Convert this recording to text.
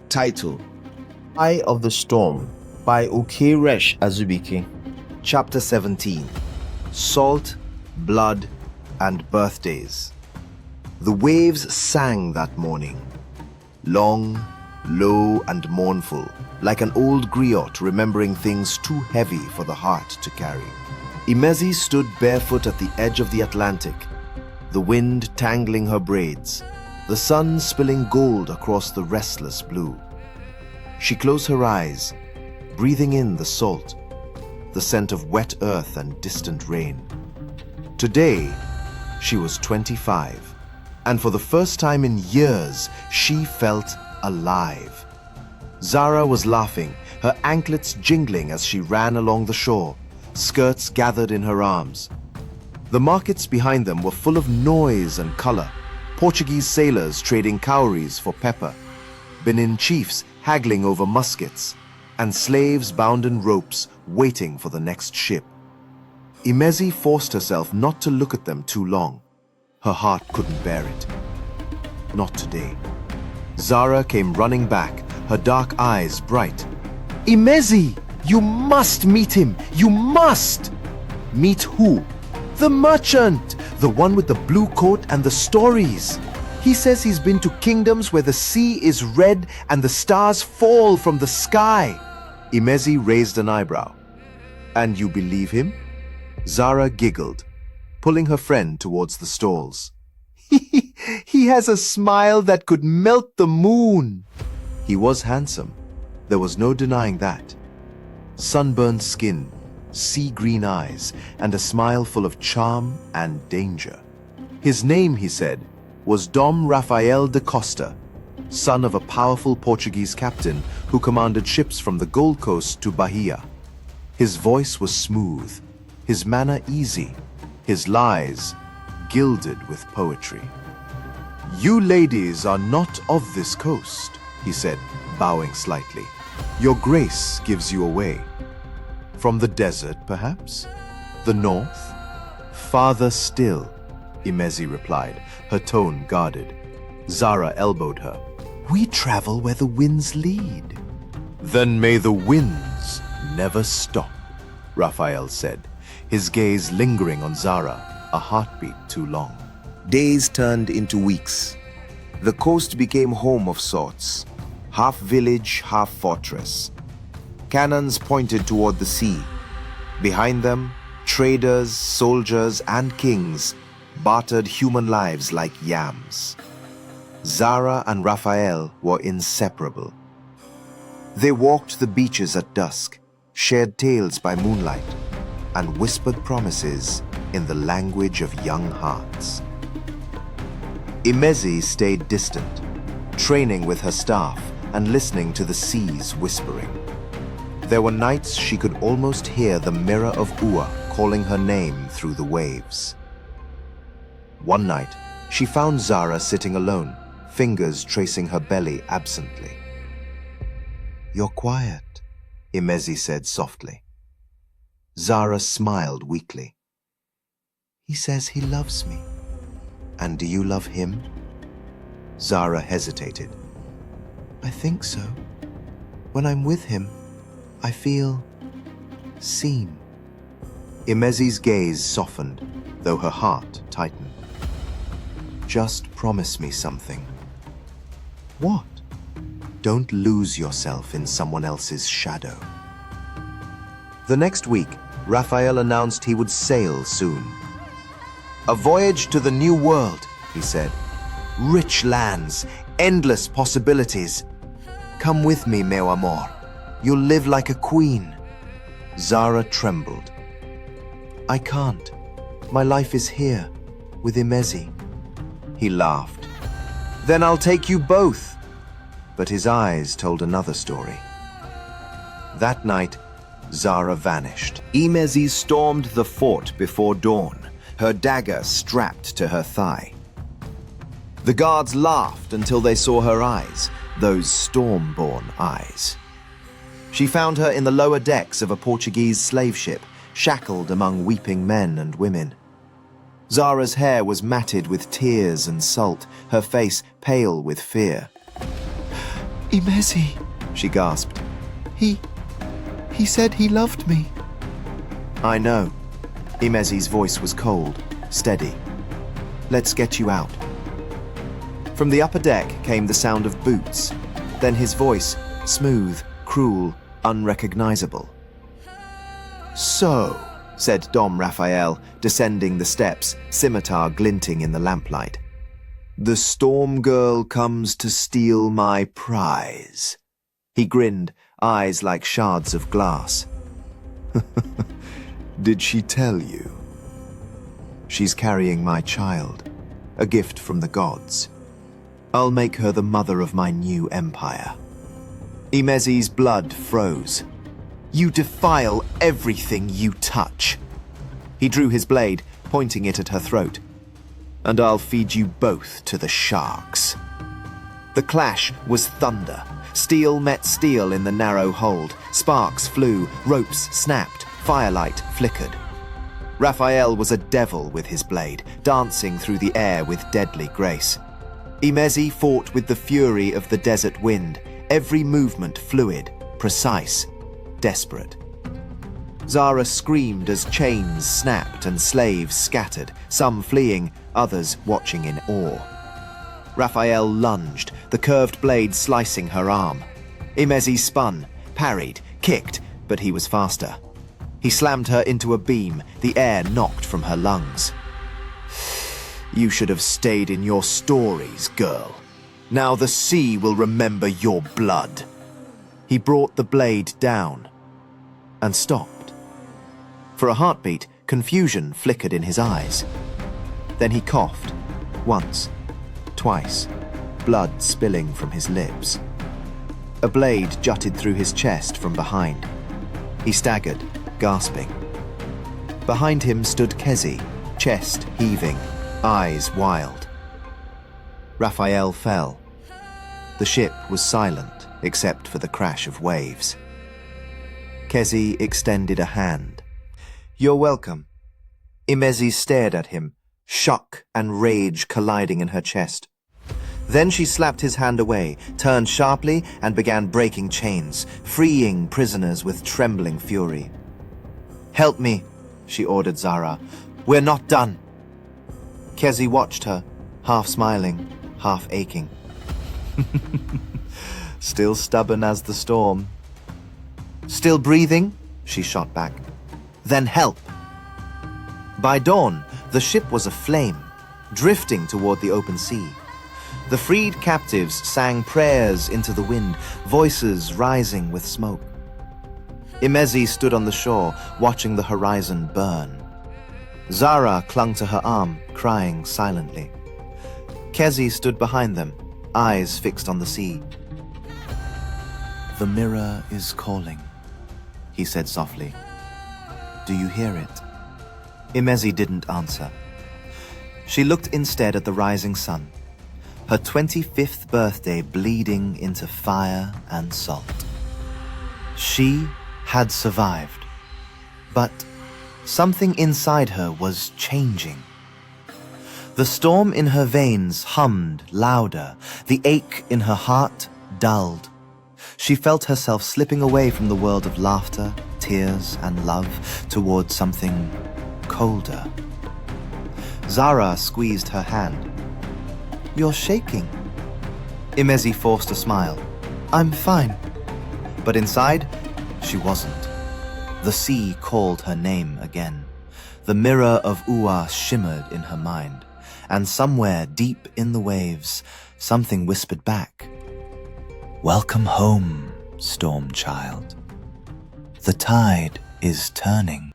Title: Eye of the Storm by Ukiresh Azubike. Chapter 17: Salt, Blood, and Birthdays. The waves sang that morning, long, low, and mournful, like an old griot remembering things too heavy for the heart to carry. Imezi stood barefoot at the edge of the Atlantic, the wind tangling her braids, the sun spilling gold across the restless blue. She closed her eyes, breathing in the salt, the scent of wet earth and distant rain. Today, she was 25, and for the first time in years, she felt alive. Zara was laughing, her anklets jingling as she ran along the shore, skirts gathered in her arms. The markets behind them were full of noise and color, Portuguese sailors trading cowries for pepper, Benin chiefs haggling over muskets, and slaves bound in ropes waiting for the next ship. Imezi forced herself not to look at them too long. Her heart couldn't bear it. Not today. Zara came running back, her dark eyes bright. "Imezi! You must meet him! You must!" "Meet who?" "The merchant! The one with the blue coat and the stories. He says he's been to kingdoms where the sea is red and the stars fall from the sky." Imezi raised an eyebrow. "And you believe him?" Zara giggled, pulling her friend towards the stalls. He has a smile that could melt the moon." He was handsome. There was no denying that. Sunburned skin, sea-green eyes, and a smile full of charm and danger. His name, he said, was Dom Rafael de Costa, son of a powerful Portuguese captain who commanded ships from the Gold Coast to Bahia. His voice was smooth, his manner easy, his lies gilded with poetry. "You ladies are not of this coast," he said, bowing slightly. "Your grace gives you away." "From the desert, perhaps? The north?" "Farther still," Imezi replied, her tone guarded. Zara elbowed her. "We travel where the winds lead." "Then may the winds never stop," Raphael said, his gaze lingering on Zara, a heartbeat too long. Days turned into weeks. The coast became home of sorts, half village, half fortress. Cannons pointed toward the sea. Behind them, traders, soldiers, and kings bartered human lives like yams. Zara and Raphael were inseparable. They walked the beaches at dusk, shared tales by moonlight, and whispered promises in the language of young hearts. Imezi stayed distant, training with her staff and listening to the seas whispering. There were nights she could almost hear the mirror of Ua calling her name through the waves. One night, she found Zara sitting alone, fingers tracing her belly absently. "You're quiet," Imezi said softly. Zara smiled weakly. "He says he loves me. And do you love him?" Zara hesitated. "I think so. When I'm with him, I feel seen." Imezi's gaze softened, though her heart tightened. "Just promise me something." "What?" "Don't lose yourself in someone else's shadow." The next week, Raphael announced he would sail soon. "A voyage to the new world," he said. "Rich lands, endless possibilities. Come with me, meu amor. You'll live like a queen." Zara trembled. "I can't. My life is here, with Imezi." He laughed. "Then I'll take you both." But his eyes told another story. That night, Zara vanished. Imezi stormed the fort before dawn, her dagger strapped to her thigh. The guards laughed until they saw her eyes, those storm-born eyes. She found her in the lower decks of a Portuguese slave ship, shackled among weeping men and women. Zara's hair was matted with tears and salt, her face pale with fear. Imezi, she gasped. He said he loved me. I know. Imezi's voice was cold, steady. Let's get you out. From the upper deck came the sound of boots, then his voice, smooth, cruel, unrecognizable. So, said Dom Raphael, descending the steps, scimitar glinting in the lamplight. The storm girl comes to steal my prize. He grinned, eyes like shards of glass. Did she tell you? She's carrying my child, a gift from the gods. I'll make her the mother of my new empire. Imezi's blood froze. You defile everything you touch. He drew his blade, pointing it at her throat. And I'll feed you both to the sharks. The clash was thunder. Steel met steel in the narrow hold. Sparks flew, ropes snapped, firelight flickered. Raphael was a devil with his blade, dancing through the air with deadly grace. Imezi fought with the fury of the desert wind, every movement fluid, precise, desperate. Zara screamed as chains snapped and slaves scattered, some fleeing, others watching in awe. Raphael lunged, the curved blade slicing her arm. Imezi spun, parried, kicked, but he was faster. He slammed her into a beam, the air knocked from her lungs. You should have stayed in your stories, girl. Now the sea will remember your blood. He brought the blade down and stopped. For a heartbeat, confusion flickered in his eyes. Then he coughed, once, twice, blood spilling from his lips. A blade jutted through his chest from behind. He staggered, gasping. Behind him stood Kezie, chest heaving, eyes wild. Raphael fell. The ship was silent, except for the crash of waves. Kezie extended a hand. You're welcome. Imezi stared at him, shock and rage colliding in her chest. Then she slapped his hand away, turned sharply, and began breaking chains, freeing prisoners with trembling fury. Help me, she ordered Zara. We're not done. Kezie watched her, half smiling, half aching. Still stubborn as the storm. Still breathing? She shot back. Then help. By dawn, the ship was aflame, drifting toward the open sea. The freed captives sang prayers into the wind, voices rising with smoke. Imezi stood on the shore, watching the horizon burn. Zara clung to her arm, crying silently. Kezie stood behind them, eyes fixed on the sea. The mirror is calling, he said softly. Do you hear it? Imezi didn't answer. She looked instead at the rising sun, her 25th birthday bleeding into fire and salt. She had survived, but something inside her was changing. The storm in her veins hummed louder, the ache in her heart dulled. She felt herself slipping away from the world of laughter, tears, and love toward something colder. Zara squeezed her hand. You're shaking. Imezi forced a smile. I'm fine. But inside, she wasn't. The sea called her name again. The mirror of Uwa shimmered in her mind. And somewhere deep in the waves, something whispered back. Welcome home, storm child. The tide is turning.